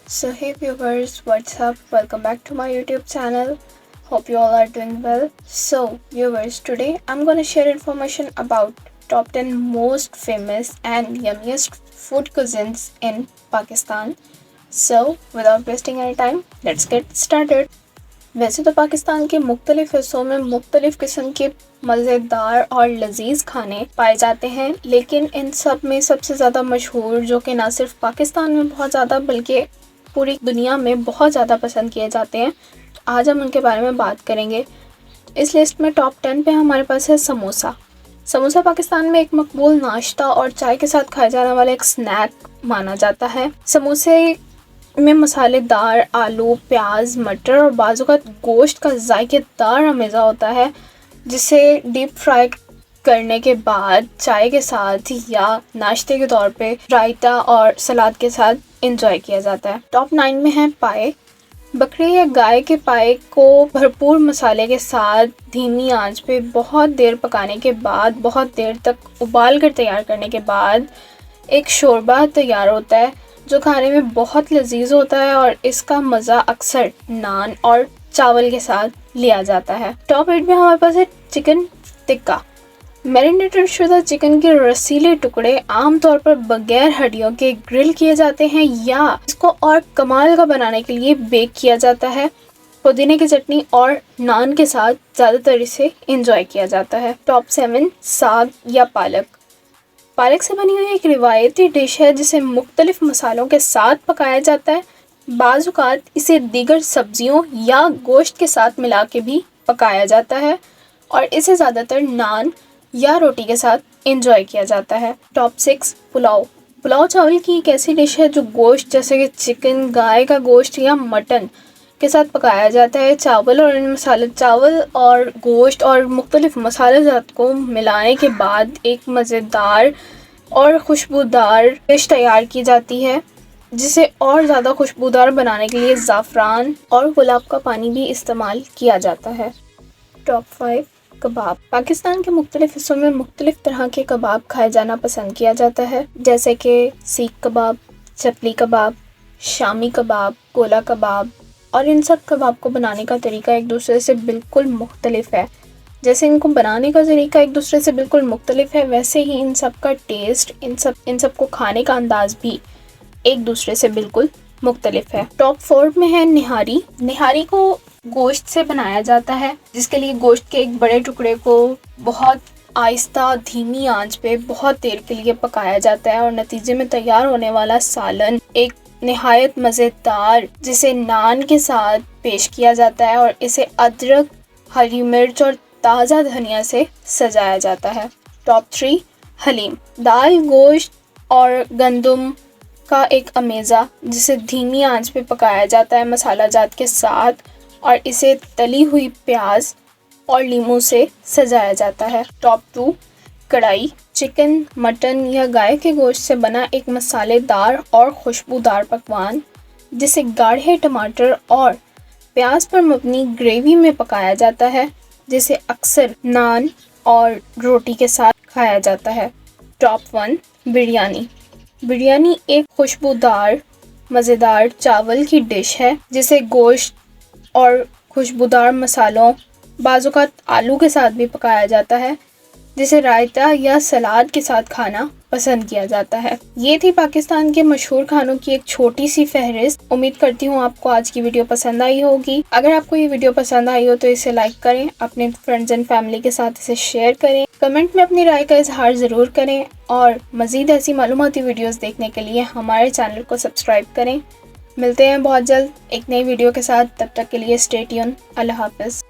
So hey viewers, what's up? Welcome back to my YouTube channel. Hope you all are doing well. So viewers, today I'm gonna share information about top 10 most famous and yummiest food cuisines in Pakistan. So without wasting any time, let's get started. वैसे तो पाकिस्तान के मुख्तलिफ हिस्सों में मुख्तलिफ किस्म के मज़ेदार और लजीज खाने पाए जाते हैं, लेकिन इन सब में सबसे ज़्यादा मशहूर, जो कि ना सिर्फ पाकिस्तान में बहुत ज़्यादा बल्कि पूरी दुनिया में बहुत ज़्यादा पसंद किए जाते हैं, आज हम उनके बारे में बात करेंगे। इस लिस्ट में टॉप 10 पे हमारे पास है समोसा। समोसा पाकिस्तान में एक मकबूल नाश्ता और चाय के साथ खाया जाने वाला एक स्नैक माना जाता है। समोसे में मसालेदार आलू, प्याज, मटर और बाज़-औक़ात गोश्त का जायकेदार अमेज़ा होता है, जिसे डीप फ्राई करने के बाद चाय के साथ या नाश्ते के तौर पे रायता और सलाद के साथ एंजॉय किया जाता है। टॉप 9 में है पाए। बकरी या गाय के पाए को भरपूर मसाले के साथ धीमी आंच पे बहुत देर पकाने के बाद, बहुत देर तक उबाल कर तैयार करने के बाद एक शोरबा तैयार होता है, जो खाने में बहुत लजीज होता है और इसका मज़ा अक्सर नान और चावल के साथ लिया जाता है। टॉप 8 में हमारे पास है चिकन टिक्का। मैरिनेटेड शुदा चिकन के रसीले टुकड़े आमतौर पर बगैर हड्डियों के ग्रिल किए जाते हैं या इसको और कमाल का बनाने के लिए बेक किया जाता है। पुदीने की चटनी और नान के साथ ज़्यादातर इसे एंजॉय किया जाता है। टॉप 7 साग या पालक। पालक से बनी हुई एक रिवायती डिश है जिसे मुख्तलिफ मसालों के साथ पकाया जाता है। बाज़-औक़ात इसे दीगर सब्जियों या गोश्त के साथ मिला के भी पकाया जाता है और इसे ज़्यादातर नान या रोटी के साथ एंजॉय किया जाता है। टॉप 6 पुलाव। पुलाव चावल की एक ऐसी डिश है जो गोश्त जैसे कि चिकन, गाय का गोश्त या मटन के साथ पकाया जाता है। चावल और गोश्त और मुख्तलिफ मसालेजात को मिलाने के बाद एक मज़ेदार और खुशबूदार डिश तैयार की जाती है, जिसे और ज़्यादा खुशबूदार बनाने के लिए ज़ाफ़रान और गुलाब का पानी भी इस्तेमाल किया जाता है। टॉप 5 कबाब। पाकिस्तान के मुख्तलिफ हिस्सों में मुख्तलिफ तरह के कबाब खाए जाना पसंद किया जाता है, जैसे कि सीख कबाब, चपली कबाब, शामी कबाब, गोला कबाब, और इन सब कबाब को बनाने का तरीका एक दूसरे से बिल्कुल मुख्तलिफ है। जैसे इनको बनाने का तरीका एक दूसरे से बिल्कुल मुख्तलिफ है, वैसे ही इन सब का टेस्ट, इन सब को खाने का अंदाज भी एक दूसरे से बिल्कुल मुख्तलिफ है। टॉप 4 में है निहारी। निहारी को गोश्त से बनाया जाता है, जिसके लिए गोश्त के एक बड़े टुकड़े को बहुत आहिस्ता धीमी आंच पे बहुत देर के लिए पकाया जाता है और नतीजे में तैयार होने वाला सालन एक निहायत मज़ेदार, जिसे नान के साथ पेश किया जाता है और इसे अदरक, हरी मिर्च और ताज़ा धनिया से सजाया जाता है। टॉप 3 हलीम। दाल, गोश्त और गंदम का एक अमेज़ा, जिसे धीमी आंच पे पकाया जाता है मसाला जात के साथ और इसे तली हुई प्याज और लीमू से सजाया जाता है। टॉप 2 कढ़ाई। चिकन, मटन या गाय के गोश्त से बना एक मसालेदार और खुशबूदार पकवान, जिसे गाढ़े टमाटर और प्याज पर मबनी ग्रेवी में पकाया जाता है, जिसे अक्सर नान और रोटी के साथ खाया जाता है। टॉप 1 बिरयानी। बिरयानी एक खुशबूदार मज़ेदार चावल की डिश है, जिसे गोश्त और खुशबूदार मसालों, बाज़-औक़ात आलू के साथ भी पकाया जाता है, जिसे रायता या सलाद के साथ खाना पसंद किया जाता है। ये थी पाकिस्तान के मशहूर खानों की एक छोटी सी फहरिस्त। उम्मीद करती हूँ आपको आज की वीडियो पसंद आई होगी। अगर आपको ये वीडियो पसंद आई हो तो इसे लाइक करें, अपने फ्रेंड्स एंड फैमिली के साथ इसे शेयर करें, कमेंट में अपनी राय का इजहार ज़रूर करें और मज़ीद ऐसी मालूमाती वीडियोज़ देखने के लिए हमारे चैनल को सब्सक्राइब करें। मिलते हैं बहुत जल्द एक नई वीडियो के साथ, तब तक के लिए स्टे ट्यून। अल्लाह हाफ़िज़।